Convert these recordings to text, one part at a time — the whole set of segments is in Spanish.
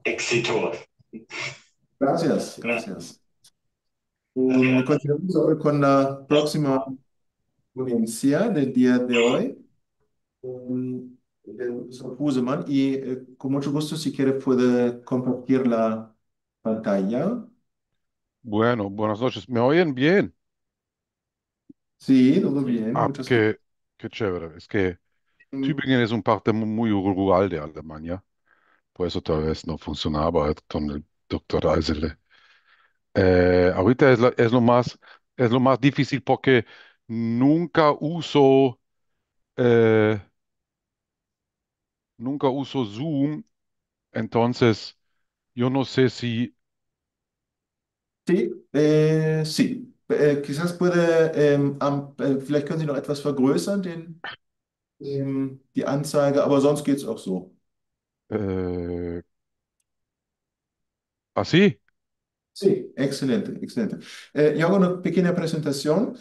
Éxito. Gracias, gracias. Continuamos ahora con la próxima ponencia del día de hoy, del profesor Husemann, y con mucho gusto, si quiere, puede compartir la pantalla. Bueno, buenas noches. ¿Me oyen bien? Sí, todo bien, Ah, muchas gracias. qué chévere. Es que Tübingen es un parte muy rural de Alemania. Por eso tal vez no funcionaba con el doctor Eisele. Ahorita es lo más difícil porque nunca uso, eh, nunca uso Zoom. Entonces, yo no sé si, Sí, sí. Quizás vielleicht können Sie noch etwas vergrößern, die Anzeige, aber sonst geht es auch so. eh, así. Sí, excelente, excelente. Yo hago una pequeña presentación.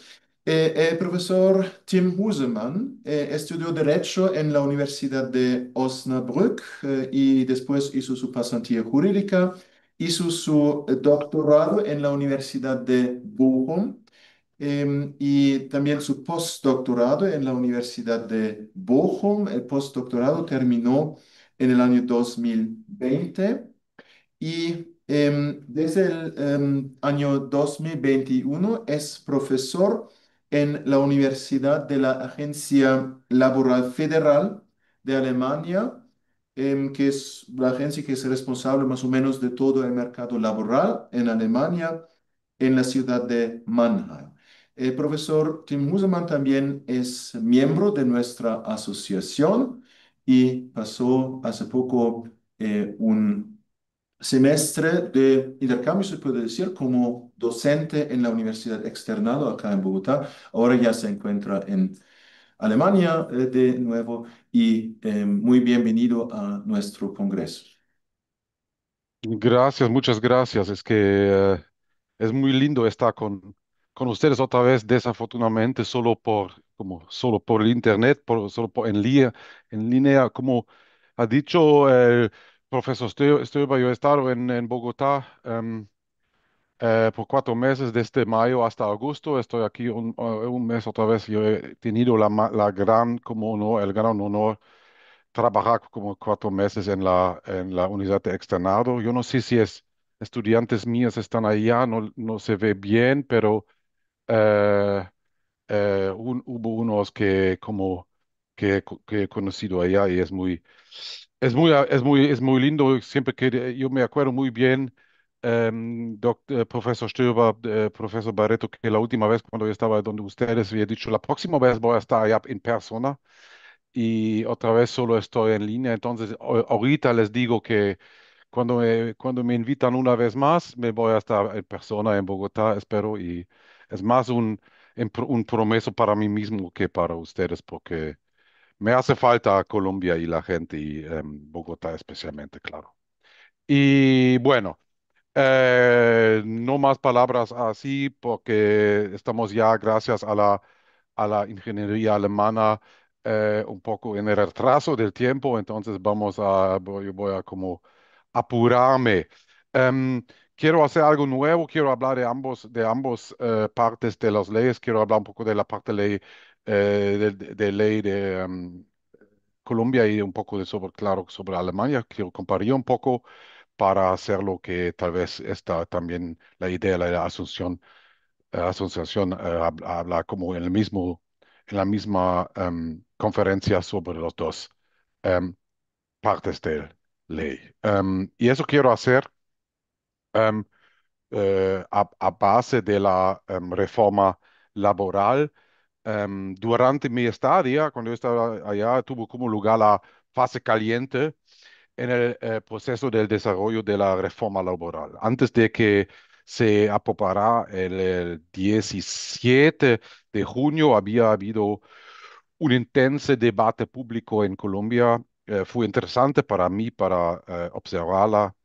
El profesor Tim Husemann estudió Derecho en la Universidad de Osnabrück y después hizo su pasantía jurídica, hizo su doctorado en la Universidad de Bochum y también su postdoctorado en la Universidad de Bochum. El postdoctorado terminó en el año 2020. Y desde el año 2021 es profesor en la Universidad de la Agencia Laboral Federal de Alemania, que es la agencia que es responsable más o menos de todo el mercado laboral en Alemania, en la ciudad de Mannheim. El profesor Tim Husemann también es miembro de nuestra asociación y pasó hace poco un semestre de intercambio, se puede decir, como docente en la Universidad Externado acá en Bogotá. Ahora ya se encuentra en Alemania de nuevo y muy bienvenido a nuestro congreso. Gracias, muchas gracias. Es que es muy lindo estar con ustedes otra vez, desafortunadamente, solo por el internet, en línea, como ha dicho el profesor Stoiber, yo he estado en Bogotá por 4 meses, desde mayo hasta agosto. Estoy aquí un mes otra vez. Yo he tenido la gran, como honor, el gran honor trabajar como 4 meses en la unidad de externado. Yo no sé si estudiantes míos están allá, no se ve bien, pero eh, hubo unos que he conocido allá y es muy lindo. Siempre que yo me acuerdo muy bien, profesor Stöber, profesor Barreto, que la última vez cuando yo estaba donde ustedes había dicho, la próxima vez voy a estar allá en persona y otra vez solo estoy en línea. Entonces, ahorita les digo que cuando me invitan una vez más, me voy a estar en persona en Bogotá, espero, y es más un promeso para mí mismo que para ustedes, porque me hace falta Colombia y la gente y Bogotá especialmente, claro. Y bueno. No más palabras así porque estamos ya, gracias a la ingeniería alemana, un poco en el retraso del tiempo, entonces voy a como apurarme. Em, Quiero hacer algo nuevo, quiero hablar de ambos partes de las leyes, quiero hablar un poco de la parte ley, de ley de Colombia y un poco claro, sobre Alemania, quiero comparar un poco para hacer lo que tal vez está también la idea de la asociación, habla como en la misma conferencia sobre los dos em, partes de ley. Y eso quiero hacer em, a base de la reforma laboral. Durante mi estadía, cuando yo estaba allá, tuvo como lugar la fase caliente en el proceso del desarrollo de la reforma laboral. Antes de que se aprobara el 17 de junio, había habido un intenso debate público en Colombia. Fue interesante para mí para observarla.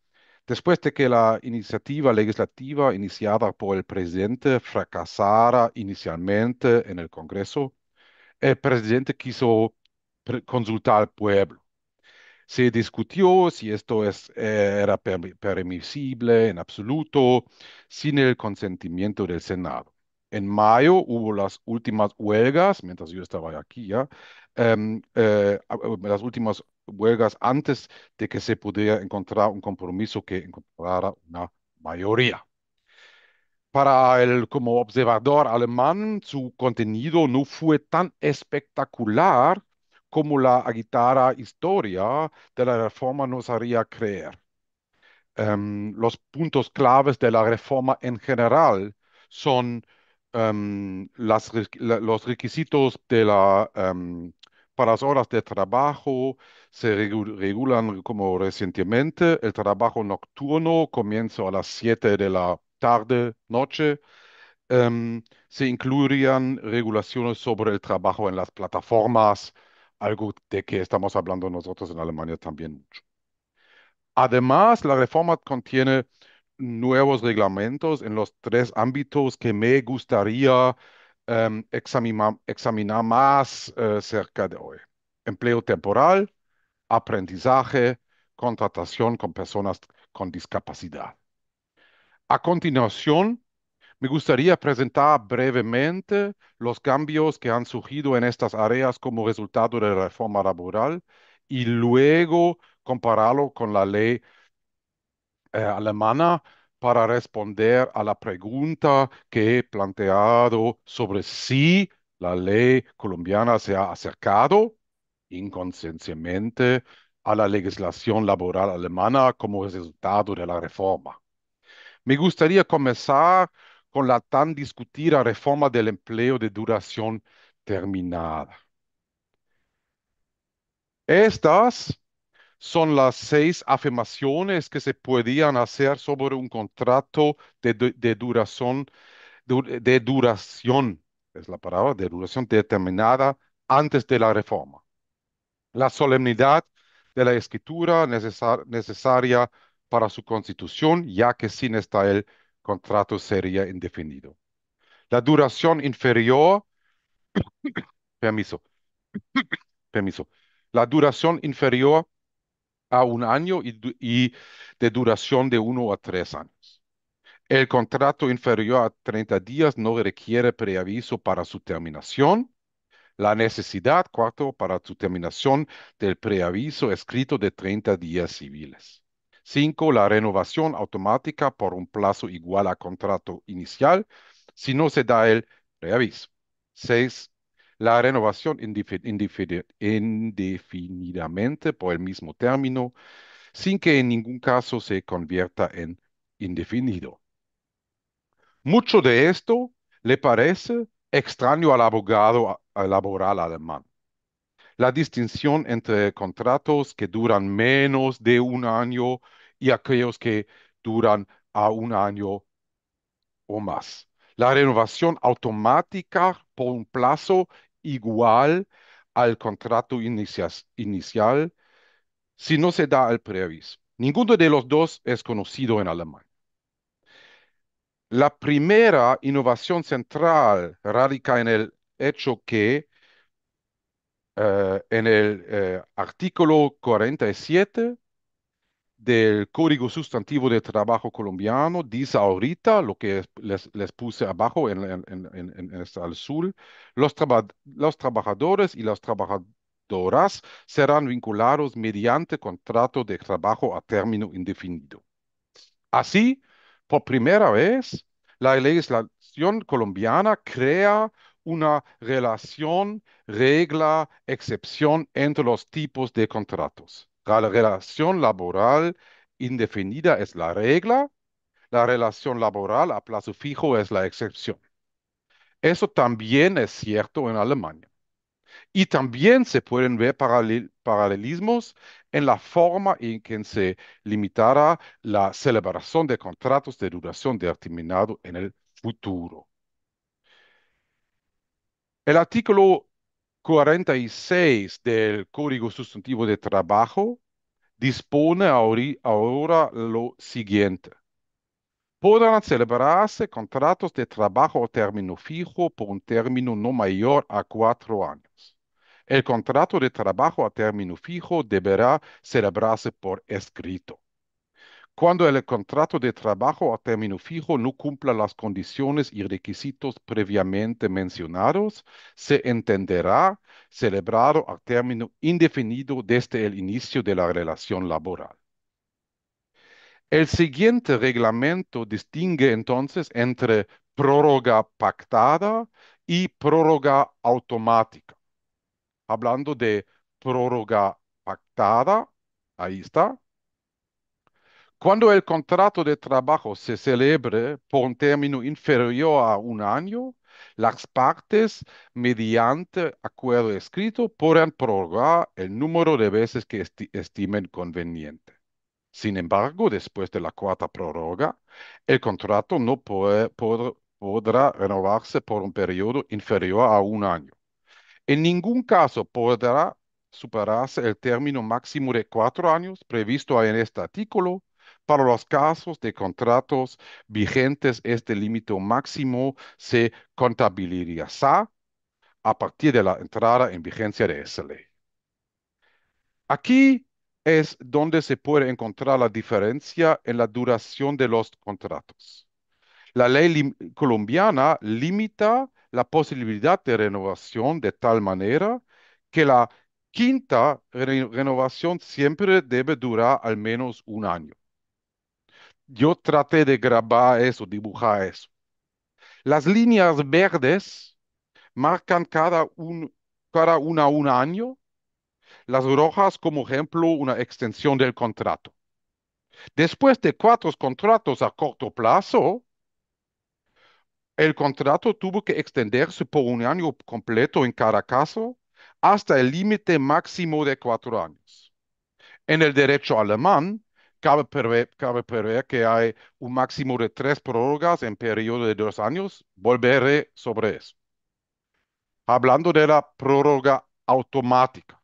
Después de que la iniciativa legislativa iniciada por el presidente fracasara inicialmente en el Congreso, el presidente quiso consultar al pueblo. Se discutió si esto era permisible en absoluto sin el consentimiento del Senado. En mayo hubo las últimas huelgas, mientras yo estaba aquí ya, las últimas huelgas antes de que se pudiera encontrar un compromiso que encontrara una mayoría. Para el como observador alemán, su contenido no fue tan espectacular como la agitada historia de la reforma nos haría creer. Los puntos claves de la reforma en general son los requisitos para las horas de trabajo se regulan como recientemente. El trabajo nocturno comienza a las 7 de la tarde, noche. Se incluirían regulaciones sobre el trabajo en las plataformas, algo de que estamos hablando nosotros en Alemania también mucho. Además, la reforma contiene nuevos reglamentos en los tres ámbitos que me gustaría examinar más cerca de hoy. Empleo temporal, aprendizaje, contratación con personas con discapacidad. A continuación, me gustaría presentar brevemente los cambios que han surgido en estas áreas como resultado de la reforma laboral y luego compararlo con la ley alemana para responder a la pregunta que he planteado sobre si la ley colombiana se ha acercado inconscienciamente a la legislación laboral alemana como resultado de la reforma. Me gustaría comenzar con la tan discutida reforma del empleo de duración terminada. Estas son las seis afirmaciones que se podían hacer sobre un contrato de duración, de duración, es la palabra, de duración determinada antes de la reforma. La solemnidad de la escritura necesaria para su constitución, ya que sin esta el contrato sería indefinido. La duración inferior, permiso, permiso. La duración inferior a un año y de duración de 1 a 3 años. El contrato inferior a 30 días no requiere preaviso para su terminación. La necesidad, cuarto, para su terminación del preaviso escrito de 30 días civiles. 5. La renovación automática por un plazo igual a contrato inicial si no se da el preaviso. 6. La renovación indefinidamente por el mismo término sin que en ningún caso se convierta en indefinido. Mucho de esto le parece extraño al abogado laboral alemán. La distinción entre contratos que duran menos de un año y aquellos que duran a un año o más. La renovación automática por un plazo igual al contrato inicial si no se da el preaviso. Ninguno de los dos es conocido en Alemania. La primera innovación central radica en el hecho que en el artículo 47 del Código Sustantivo de Trabajo colombiano dice ahorita lo que les puse abajo al sur, los trabajadores y las trabajadoras serán vinculados mediante contrato de trabajo a término indefinido. Así, por primera vez, la legislación colombiana crea una relación, regla, excepción entre los tipos de contratos. La relación laboral indefinida es la regla, la relación laboral a plazo fijo es la excepción. Eso también es cierto en Alemania. Y también se pueden ver paralelismos en la forma en que se limitará la celebración de contratos de duración determinado en el futuro. El artículo 46 del Código Sustantivo de Trabajo dispone ahora lo siguiente. Podrán celebrarse contratos de trabajo a término fijo por un término no mayor a 4 años. El contrato de trabajo a término fijo deberá celebrarse por escrito. Cuando el contrato de trabajo a término fijo no cumpla las condiciones y requisitos previamente mencionados, se entenderá celebrado a término indefinido desde el inicio de la relación laboral. El siguiente reglamento distingue entonces entre prórroga pactada y prórroga automática. Hablando de prórroga pactada, ahí está. Cuando el contrato de trabajo se celebre por un término inferior a un año, las partes, mediante acuerdo escrito, podrán prorrogar el número de veces que estimen conveniente. Sin embargo, después de la cuarta prórroga, el contrato no podrá renovarse por un periodo inferior a un año. En ningún caso podrá superarse el término máximo de 4 años previsto en este artículo. Para los casos de contratos vigentes, este límite máximo se contabilizará a partir de la entrada en vigencia de esa ley. Aquí es donde se puede encontrar la diferencia en la duración de los contratos. La ley colombiana limita la posibilidad de renovación de tal manera que la quinta renovación siempre debe durar al menos un año. Yo traté de grabar eso, dibujar eso. Las líneas verdes marcan cada una un año, las rojas como ejemplo una extensión del contrato. Después de 4 contratos a corto plazo, el contrato tuvo que extenderse por un año completo en cada caso hasta el límite máximo de 4 años. En el derecho alemán, cabe prever que hay un máximo de 3 prórrogas en periodo de 2 años. Volveré sobre eso. Hablando de la prórroga automática.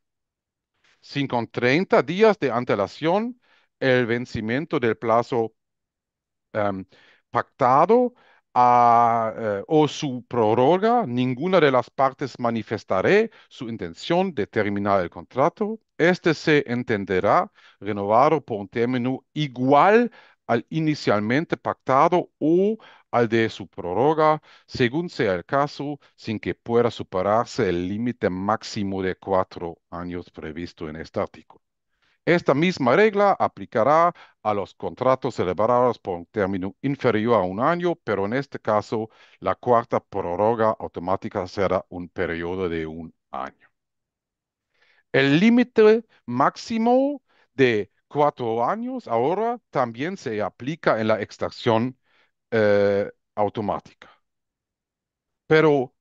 Sin con 30 días de antelación, el vencimiento del plazo em, pactado o su prórroga, ninguna de las partes manifestará su intención de terminar el contrato. Este se entenderá renovado por un término igual al inicialmente pactado o al de su prórroga, según sea el caso, sin que pueda superarse el límite máximo de 4 años previsto en este artículo. Esta misma regla aplicará a los contratos celebrados por un término inferior a un año, pero en este caso la cuarta prórroga automática será un periodo de un año. El límite máximo de 4 años ahora también se aplica en la extracción automática, pero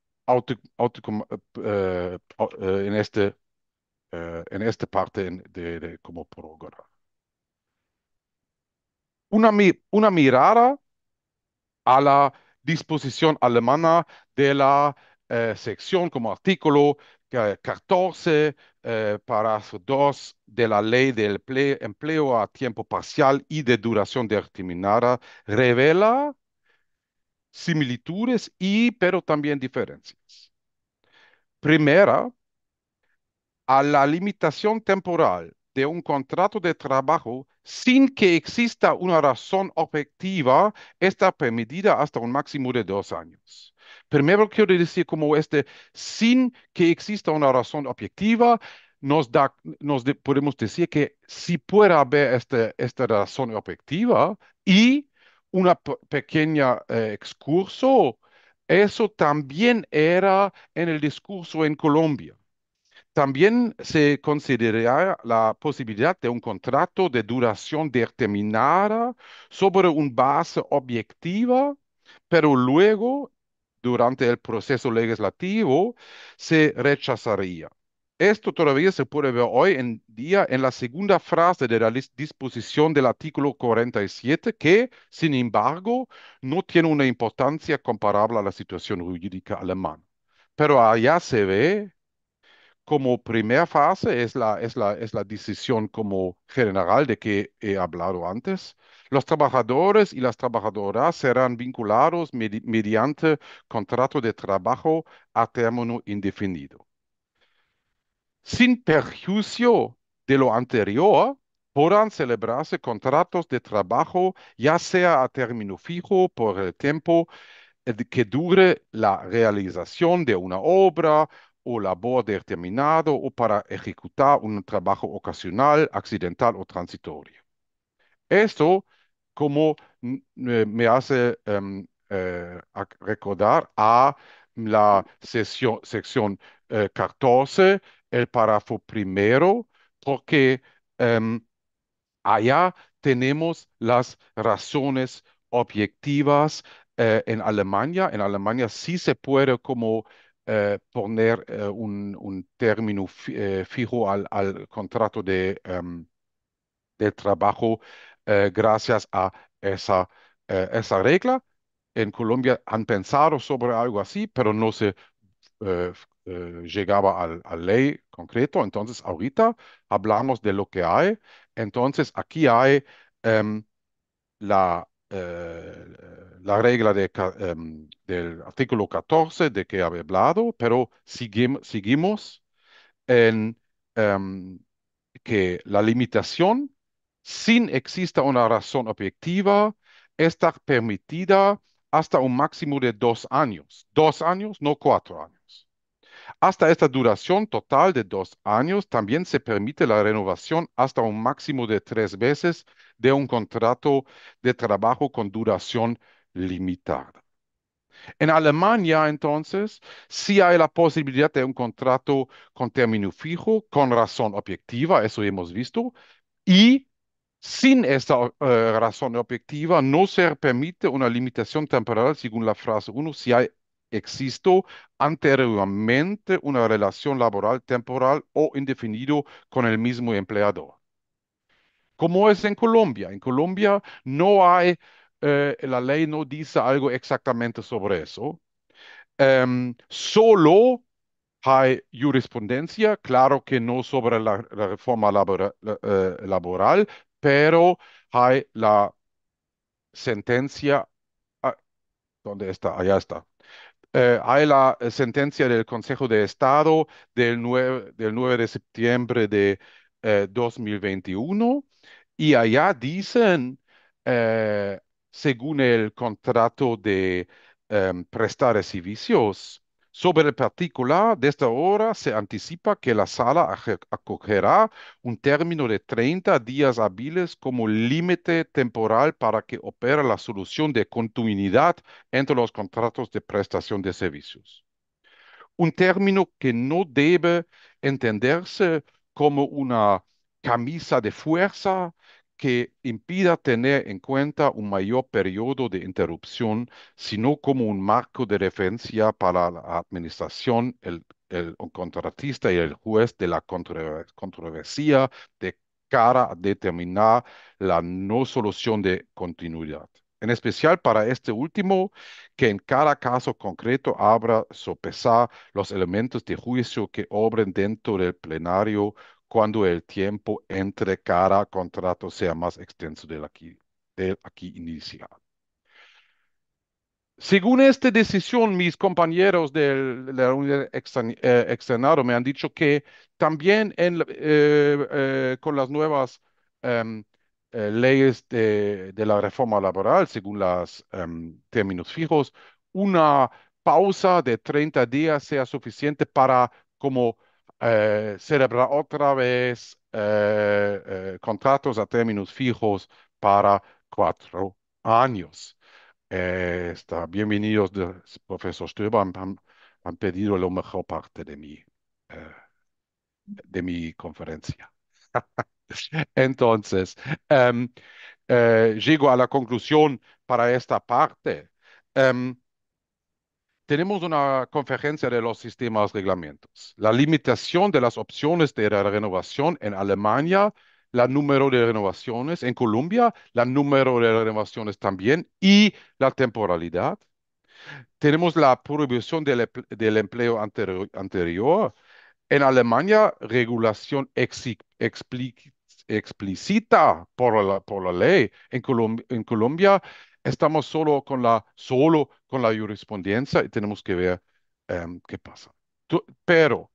en esta parte de como prórroga. Una mirada a la disposición alemana de la sección como artículo 14, párrafo 2 de la ley del empleo a tiempo parcial y de duración determinada revela similitudes pero también diferencias. Primera, a la limitación temporal de un contrato de trabajo sin que exista una razón objetiva está permitida hasta un máximo de 2 años. Primero quiero decir como sin que exista una razón objetiva, podemos decir que si puede haber esta razón objetiva y una pequeña excurso, eso también era en el discurso en Colombia. También se considera la posibilidad de un contrato de duración determinada sobre una base objetiva, pero luego, durante el proceso legislativo, se rechazaría. Esto todavía se puede ver hoy en día en la segunda frase de la disposición del artículo 47, que, sin embargo, no tiene una importancia comparable a la situación jurídica alemana. Pero allá se ve como primera fase es la decisión como general de que he hablado antes. Los trabajadores y las trabajadoras serán vinculados mediante contrato de trabajo a término indefinido. Sin perjuicio de lo anterior, podrán celebrarse contratos de trabajo, ya sea a término fijo por el tiempo que dure la realización de una obra o labor determinado o para ejecutar un trabajo ocasional, accidental o transitorio. Esto como me hace recordar a la sección 14, el párrafo primero, porque em, allá tenemos las razones objetivas en Alemania. En Alemania sí se puede como poner un término fijo al contrato del trabajo gracias a esa regla. En Colombia han pensado sobre algo así, pero no se llegaba a ley concreto. Entonces, ahorita hablamos de lo que hay. Entonces, aquí hay em, la regla del artículo 14 de que había hablado, pero seguimos en em, que la limitación, sin exista una razón objetiva, está permitida hasta un máximo de 2 años. 2 años, no 4 años. Hasta esta duración total de 2 años, también se permite la renovación hasta un máximo de 3 veces de un contrato de trabajo con duración limitada. En Alemania, entonces, sí hay la posibilidad de un contrato con término fijo, con razón objetiva, eso hemos visto, y sin esta razón objetiva no se permite una limitación temporal según la frase uno si hay, existo anteriormente una relación laboral temporal o indefinido con el mismo empleador. ¿Cómo es en Colombia? En Colombia no hay, la ley no dice algo exactamente sobre eso. Solo hay jurisprudencia, claro que no sobre la reforma laboral, pero hay la sentencia. ah, ¿Dónde está? Allá está. Hay la sentencia del Consejo de Estado del 9 de septiembre de 2021 y allá dicen, eh, según el contrato de prestar servicios, sobre el particular, de esta hora se anticipa que la sala acogerá un término de 30 días hábiles como límite temporal para que opere la solución de continuidad entre los contratos de prestación de servicios. Un término que no debe entenderse como una camisa de fuerza que impida tener en cuenta un mayor periodo de interrupción, sino como un marco de referencia para la administración, el contratista y el juez de la controversia de cara a determinar la no solución de continuidad. En especial para este último, que en cada caso concreto habrá sopesar los elementos de juicio que obren dentro del plenario cuando el tiempo entre cada contrato sea más extenso del aquí inicial. Según esta decisión, mis compañeros de la unidad externado me han dicho que también con las nuevas em, leyes de la reforma laboral, según los términos fijos, una pausa de 30 días sea suficiente para como celebrar otra vez contratos a términos fijos para 4 años. Bienvenidos, profesor Stöber, han pedido lo mejor parte de mi conferencia. Entonces, em, llego a la conclusión para esta parte. Em, Tenemos una conferencia de los sistemas reglamentos. La limitación de las opciones de la renovación en Alemania, la número de renovaciones en Colombia, la número de renovaciones también y la temporalidad. Tenemos la prohibición del empleo anterior. En Alemania, regulación explícita por la ley. En Colombia estamos solo con la jurisprudencia y tenemos que ver qué pasa. Pero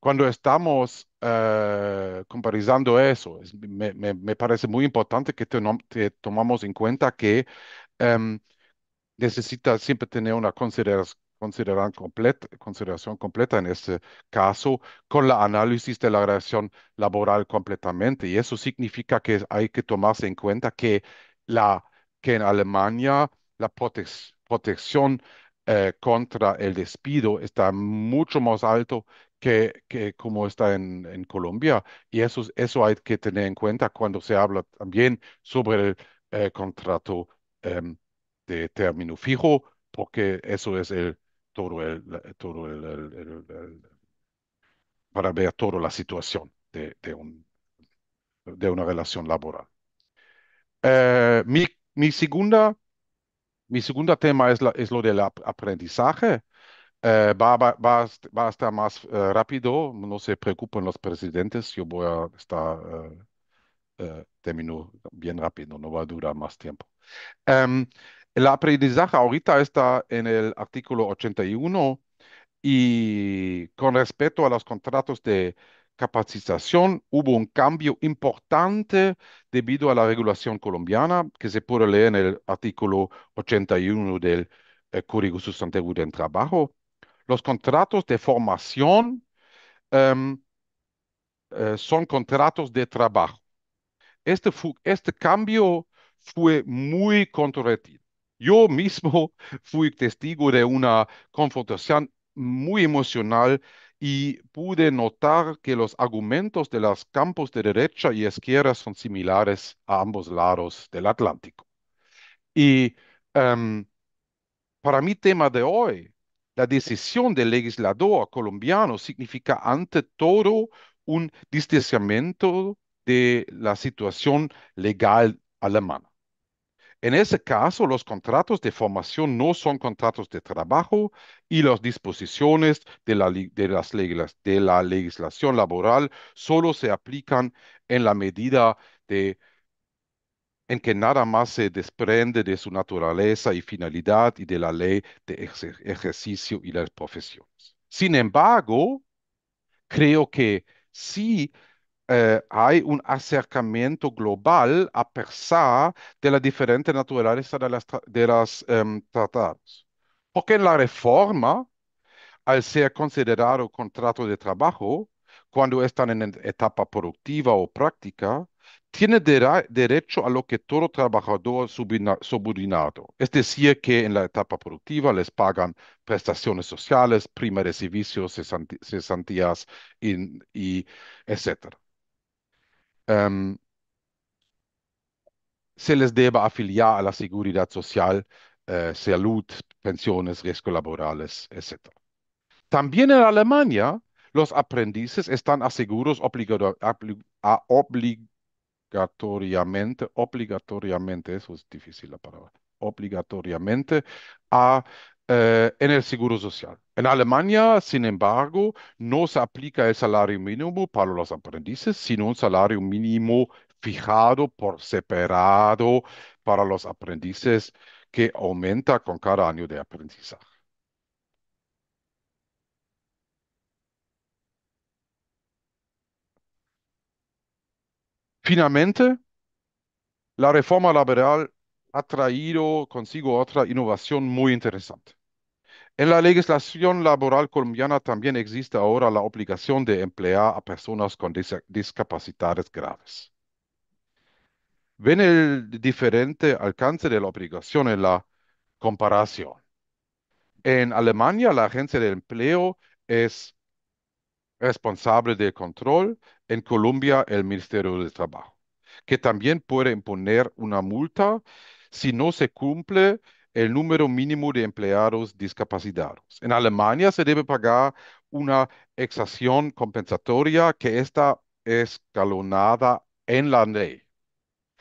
cuando estamos comparando eso, me parece muy importante que que tomamos en cuenta que em, necesita siempre tener una consideración completa en este caso con la análisis de la relación laboral completamente. Y eso significa que hay que tomarse en cuenta la, que en Alemania la protección contra el despido está mucho más alto que como está en Colombia. Y eso hay que tener en cuenta cuando se habla también sobre el contrato em, de término fijo, porque eso es para ver toda la situación de una relación laboral. Eh, mi, mi segunda, mi segunda tema es lo del aprendizaje. Va a estar más rápido, no se preocupen los presidentes, yo voy a estar, termino bien rápido, no va a durar más tiempo. Em, el aprendizaje ahorita está en el artículo 81 y con respecto a los contratos de capacitación hubo un cambio importante debido a la regulación colombiana que se puede leer en el artículo 81 del Código Sustantivo del Trabajo. Los contratos de formación em, son contratos de trabajo. Este cambio fue muy controvertido. Yo mismo fui testigo de una confrontación muy emocional y pude notar que los argumentos de los campos de derecha y izquierda son similares a ambos lados del Atlántico. Y em, para mi tema de hoy, la decisión del legislador colombiano significa ante todo un distanciamiento de la situación legal alemana. En ese caso, los contratos de formación no son contratos de trabajo y las disposiciones de la legislación laboral solo se aplican en la medida en que nada más se desprende de su naturaleza y finalidad y de la ley de ejercicio y las profesiones. Sin embargo, creo que sí hay un acercamiento global a pesar de la diferente naturaleza de las tratados. Porque en la reforma al ser considerado contrato de trabajo, cuando están en etapa productiva o práctica, tiene derecho a lo que todo trabajador subordinado. Es decir, que en la etapa productiva les pagan prestaciones sociales, prima de servicios, cesantías y etcétera. Em, Se les debe afiliar a la seguridad social, salud, pensiones, riesgos laborales, etcétera. También en Alemania, los aprendices están asegurados obligatoriamente, eso es difícil la palabra, obligatoriamente a, en el seguro social. En Alemania, sin embargo, no se aplica el salario mínimo para los aprendices, sino un salario mínimo fijado por separado para los aprendices que aumenta con cada año de aprendizaje. Finalmente, la reforma laboral ha traído consigo otra innovación muy interesante. En la legislación laboral colombiana también existe ahora la obligación de emplear a personas con discapacidades graves. Ven el diferente alcance de la obligación en la comparación. En Alemania, la agencia de empleo es responsable del control, en Colombia el Ministerio del Trabajo, que también puede imponer una multa si no se cumple el número mínimo de empleados discapacitados. En Alemania se debe pagar una exacción compensatoria que está escalonada en la ley.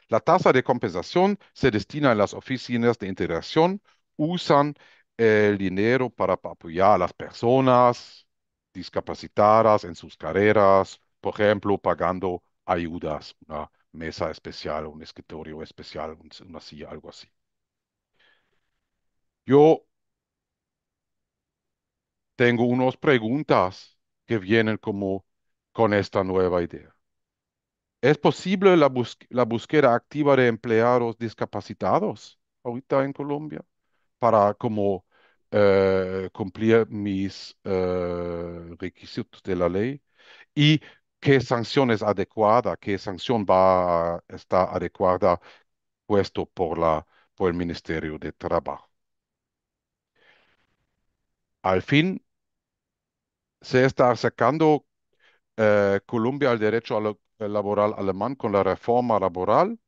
La tasa de compensación se destina a las oficinas de integración, usan el dinero para apoyar a las personas discapacitadas en sus carreras, por ejemplo, pagando ayudas, una mesa especial, un escritorio especial, una silla, algo así. Yo tengo unas preguntas. que vienen como con esta nueva idea. ¿Es posible la búsqueda activa de empleados discapacitados ahorita en Colombia para como cumplir mis requisitos de la ley? ¿Y qué sanción es adecuada? ¿Qué sanción va a estar adecuada puesto por el Ministerio de Trabajo? Al fin se está acercando Colombia al derecho laboral alemán con la reforma laboral.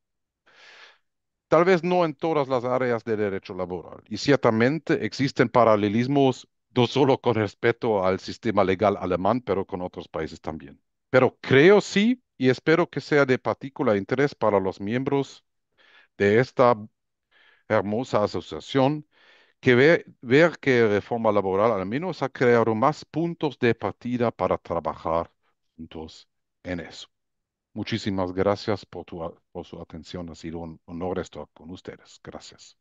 Tal vez no en todas las áreas de derecho laboral. Y ciertamente existen paralelismos, no solo con respecto al sistema legal alemán, pero con otros países también. Pero creo sí, y espero que sea de particular interés para los miembros de esta hermosa asociación, que ver que reforma laboral al menos ha creado más puntos de partida para trabajar juntos en eso. Muchísimas gracias por su atención. Ha sido un honor estar con ustedes. Gracias.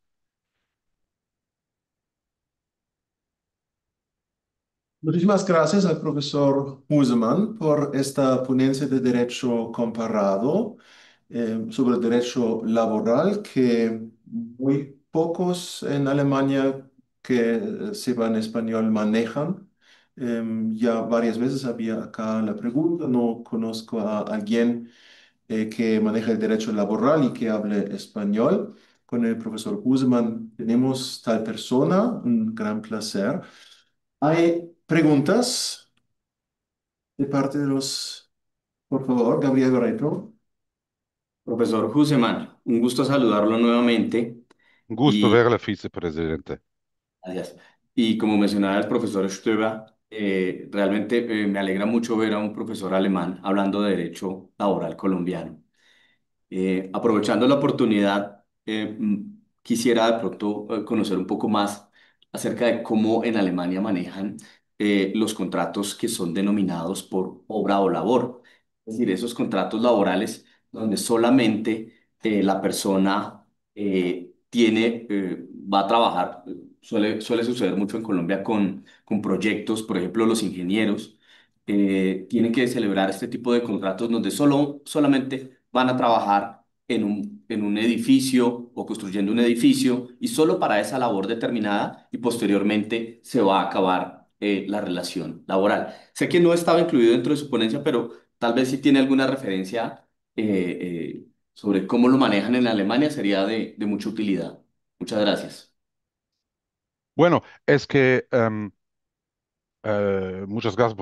Muchísimas gracias al profesor Husemann por esta ponencia de derecho comparado sobre derecho laboral que muy pocos en Alemania que sepan español manejan. Ya varias veces había acá la pregunta, no conozco a alguien que maneja el derecho laboral y que hable español. Con el profesor Husemann tenemos tal persona, un gran placer. ¿Hay preguntas de parte de los, por favor, Gabriel Barreto? Profesor Huseman, un gusto saludarlo nuevamente Un gusto y verle, vicepresidente. gracias. Y como mencionaba el profesor Stöber, realmente me alegra mucho ver a un profesor alemán hablando de derecho laboral colombiano. Aprovechando la oportunidad, quisiera de pronto conocer un poco más acerca de cómo en Alemania manejan los contratos que son denominados por obra o labor. Es decir, esos contratos laborales donde solamente la persona va a trabajar. Suele suceder mucho en Colombia con proyectos, por ejemplo, los ingenieros tienen que celebrar este tipo de contratos donde solamente van a trabajar en un edificio o construyendo un edificio y solo para esa labor determinada y posteriormente se va a acabar la relación laboral. Sé que no estaba incluido dentro de su ponencia, pero tal vez si tiene alguna referencia sobre cómo lo manejan en Alemania sería de mucha utilidad. Muchas gracias. Bueno, es que muchas gracias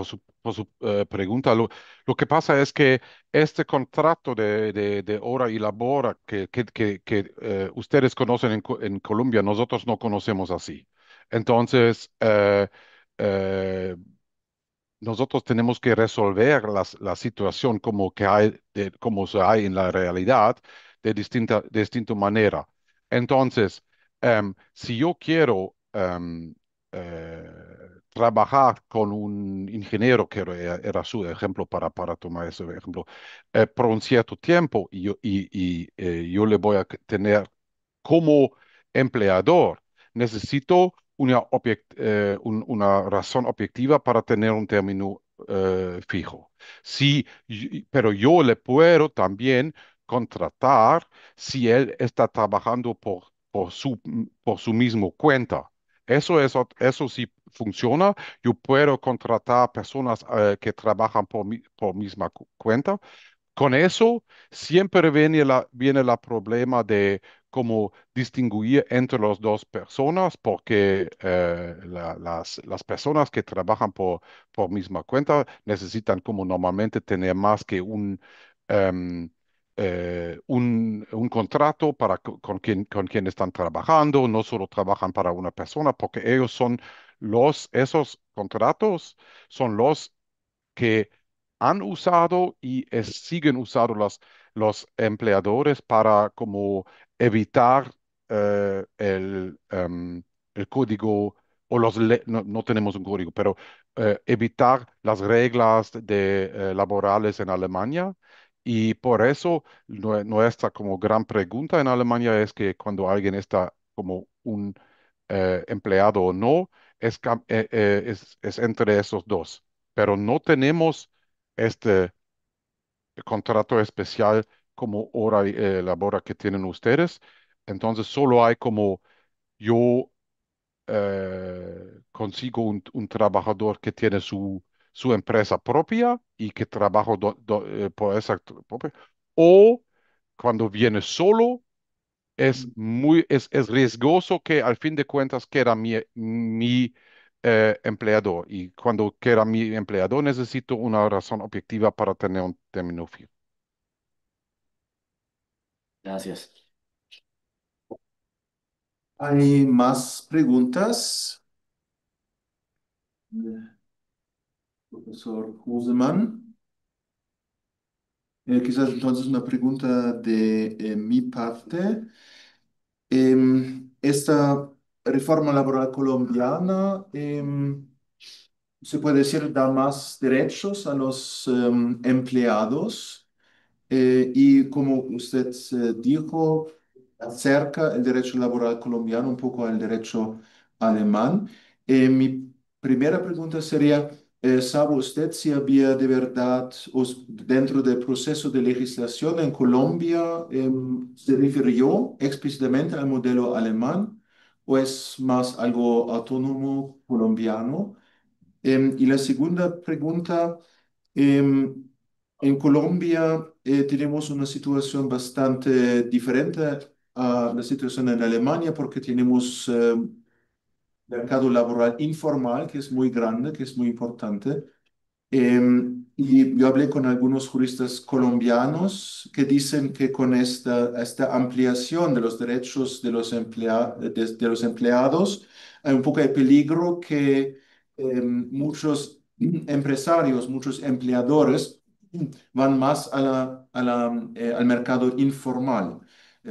por su pregunta. Lo que pasa es que este contrato de hora y labor que ustedes conocen en Colombia, nosotros no conocemos así. Entonces, eh, nosotros tenemos que resolver la situación como que hay, como se hay en la realidad de distinta manera. Entonces, si yo quiero trabajar con un ingeniero, que era su ejemplo para tomar ese ejemplo, por un cierto tiempo yo le voy a tener como empleador, necesito una razón objetiva para tener un término fijo. Sí, pero yo le puedo también contratar si él está trabajando por su mismo cuenta. Eso sí funciona. Yo puedo contratar personas que trabajan por misma cuenta. Con eso siempre viene la problema de cómo distinguir entre las dos personas, porque las personas que trabajan por misma cuenta necesitan como normalmente tener más que em, un contrato con quien están trabajando, no solo trabajan para una persona, porque esos contratos son los que han usado y siguen usando los empleadores para como evitar el código o no tenemos un código, pero evitar las reglas laborales en Alemania. Y por eso nuestra como gran pregunta en Alemania es que cuando alguien está como un empleado o no, es entre esos dos. pero no tenemos este contrato especial como hora labora que tienen ustedes. Entonces solo hay como yo consigo un trabajador que tiene su empresa propia y que trabaja por esa propia. O cuando viene solo, es riesgoso que al fin de cuentas queda mi empleador. Y cuando queda mi empleador, necesito una razón objetiva para tener un término fijo. Gracias. ¿Hay más preguntas? Profesor Husemann. Quizás entonces una pregunta de mi parte. Esta reforma laboral colombiana, se puede decir, da más derechos a los empleados y como usted dijo, acerca el derecho laboral colombiano un poco al derecho alemán. Mi primera pregunta sería, ¿sabe usted si había de verdad dentro del proceso de legislación en Colombia se refirió explícitamente al modelo alemán o es más algo autónomo colombiano? Y la segunda pregunta, em, en Colombia tenemos una situación bastante diferente a la situación en Alemania porque tenemos mercado laboral informal que es muy grande, que es muy importante. Y yo hablé con algunos juristas colombianos que dicen que con esta ampliación de los derechos de los de los empleados hay un poco de peligro que muchos empresarios, muchos empleadores van más a al mercado informal.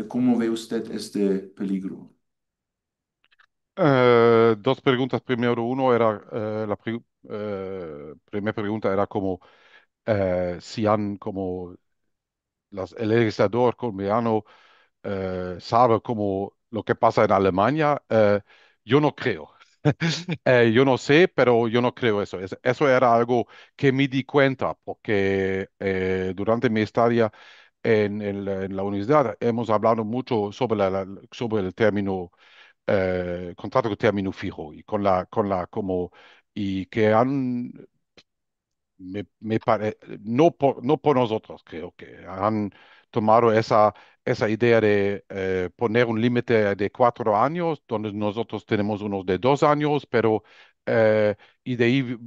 ¿Cómo ve usted este peligro? Dos preguntas. Primero, uno era, primera pregunta era como si han como el legislador colombiano sabe como lo que pasa en Alemania. Yo no creo. Yo no sé, pero yo no creo eso. Eso era algo que me di cuenta porque durante mi estadía en la universidad hemos hablado mucho sobre, sobre el término contrato con término fijo y como y que han no por nosotros, creo que han tomado esa idea de poner un límite de 4 años, donde nosotros tenemos unos de 2 años, pero y de ahí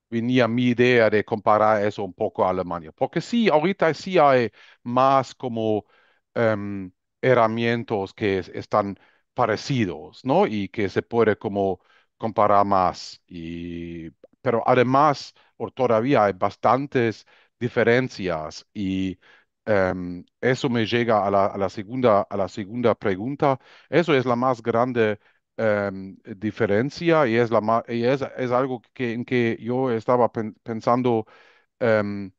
venía mi idea de comparar eso un poco a Alemania, porque sí, ahorita sí hay más como em, herramientas que están parecidos, ¿no? Y que se puede como comparar más. Pero además o todavía hay bastantes diferencias y eso me llega a la segunda pregunta. Eso es la más grande diferencia y es algo en que yo estaba pensando em,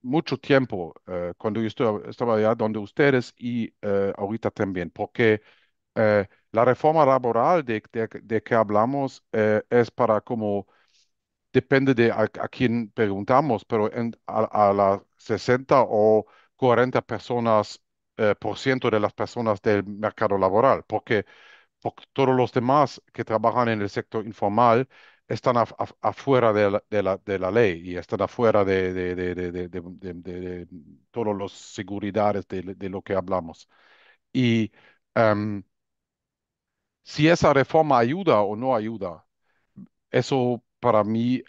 mucho tiempo cuando yo estaba allá donde ustedes y ahorita también, porque la reforma laboral de que hablamos es para como depende de a quién preguntamos, pero a las 60 o 40 personas, por ciento de las personas del mercado laboral, porque todos los demás que trabajan en el sector informal están afuera de la ley y están afuera de todas las seguridades de lo que hablamos. Y em, si esa reforma ayuda o no ayuda. Eso para mí,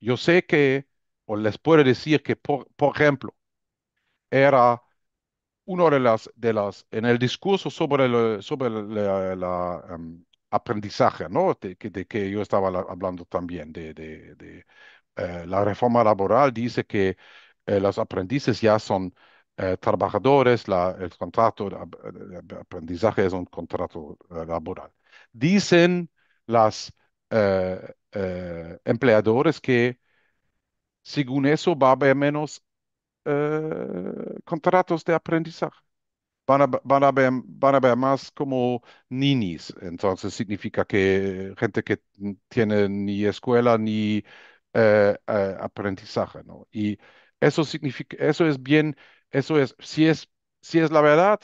yo sé que, o les puedo decir que, por ejemplo, era uno en el discurso sobre aprendizaje, ¿no? De que yo estaba hablando también, la reforma laboral dice que los aprendices ya son trabajadores, el contrato de aprendizaje es un contrato laboral. Dicen las empleadores que según eso va a haber menos contratos de aprendizaje. Van a ver más como ninis. Entonces significa que gente que tiene ni escuela ni aprendizaje, ¿no? Y eso significa, eso es bien, eso es, si es la verdad,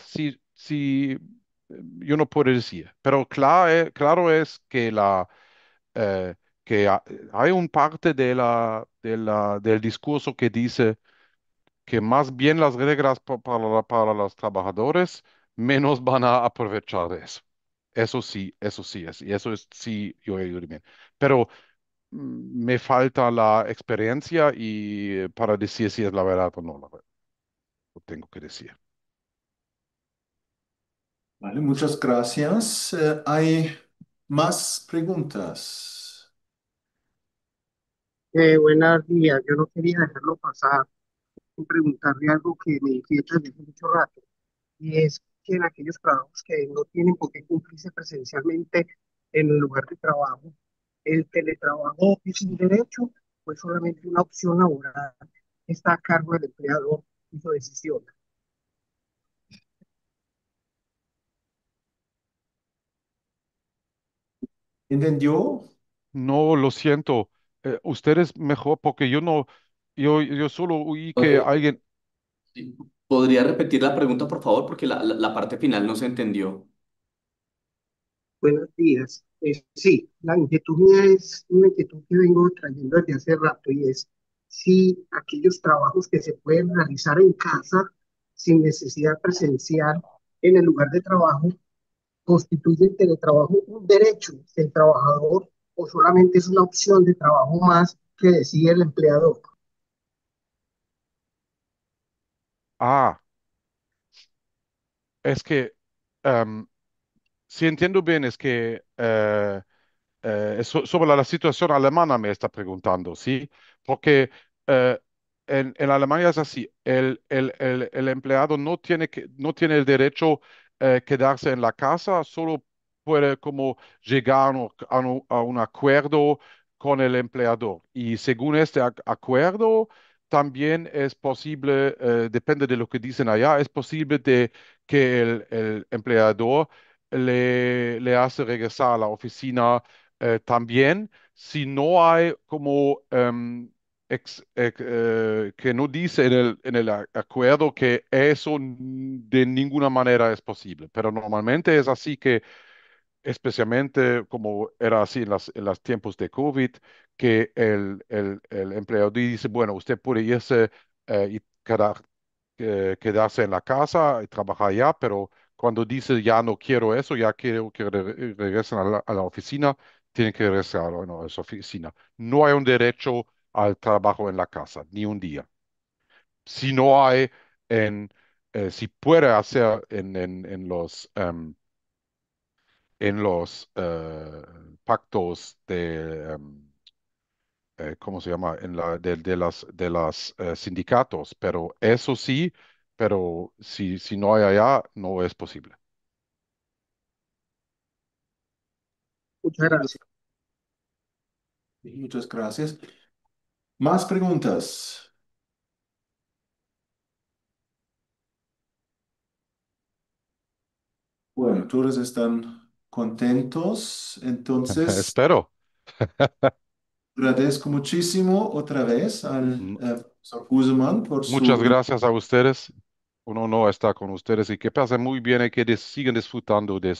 yo no puedo decir, pero claro es que eh, hay un parte del discurso que dice que más bien las reglas para los trabajadores, menos van a aprovechar de eso. Eso sí es, y eso es, sí, yo he oído bien. Pero me falta la experiencia y para decir si es la verdad o no, la verdad, lo tengo que decir. Vale, muchas gracias. ¿Hay más preguntas? Buenos días, yo no quería dejarlo pasar sin preguntarle algo que me inquieta desde hace mucho rato, y es que en aquellos trabajos que no tienen por qué cumplirse presencialmente en el lugar de trabajo, ¿el teletrabajo es un derecho o es solamente una opción laboral que está a cargo del empleador y su decisión? ¿Entendió? No, lo siento. Ustedes mejor porque yo no, yo solo oí que Eh, alguien, sí. ¿Podría repetir la pregunta, por favor? Porque la parte final no se entendió. Buenos días. Sí, la inquietud mía es una inquietud que vengo trayendo desde hace rato, y es si aquellos trabajos que se pueden realizar en casa sin necesidad presencial en el lugar de trabajo constituye el teletrabajo un derecho del trabajador o solamente es una opción de trabajo más que decide el empleador. ah, es que, em, si entiendo bien, es que sobre la situación alemana me está preguntando, ¿sí? Porque eh, en Alemania es así, el empleado no tiene el derecho quedarse en la casa, solo puede como llegar a un acuerdo con el empleador. Y según este acuerdo, también es posible, depende de lo que dicen allá, es posible que el empleador le hace regresar a la oficina también, si no hay como que no dice en el acuerdo que eso de ninguna manera es posible, pero normalmente es así que, especialmente como era así en los tiempos de COVID, que el empleador dice, bueno, usted puede irse y quedarse en la casa y trabajar allá, pero cuando dice ya no quiero eso, ya quiero que regresen a la oficina, tienen que regresar a esa oficina. No hay un derecho al trabajo en la casa, ni un día. Si no hay si puede hacer en los pactos ¿cómo se llama? De las sindicatos, pero eso sí, pero si no hay allá, no es posible. Muchas gracias. Muchas gracias. ¿Más preguntas? Bueno, todos están contentos. Entonces, Espero. agradezco muchísimo otra vez al M- profesor Husemann por Muchas su... gracias a ustedes. Un honor estar con ustedes y que pasen muy bien y que sigan disfrutando de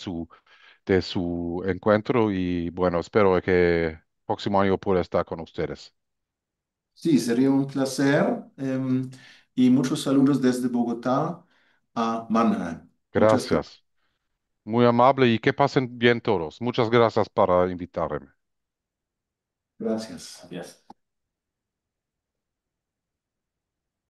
su encuentro y bueno, espero que próximo año pueda estar con ustedes. Sí, sería un placer. Y muchos saludos desde Bogotá a Mannheim. Muchas gracias. Gracias. Muy amable y que pasen bien todos. Muchas gracias para invitarme. Gracias. Gracias.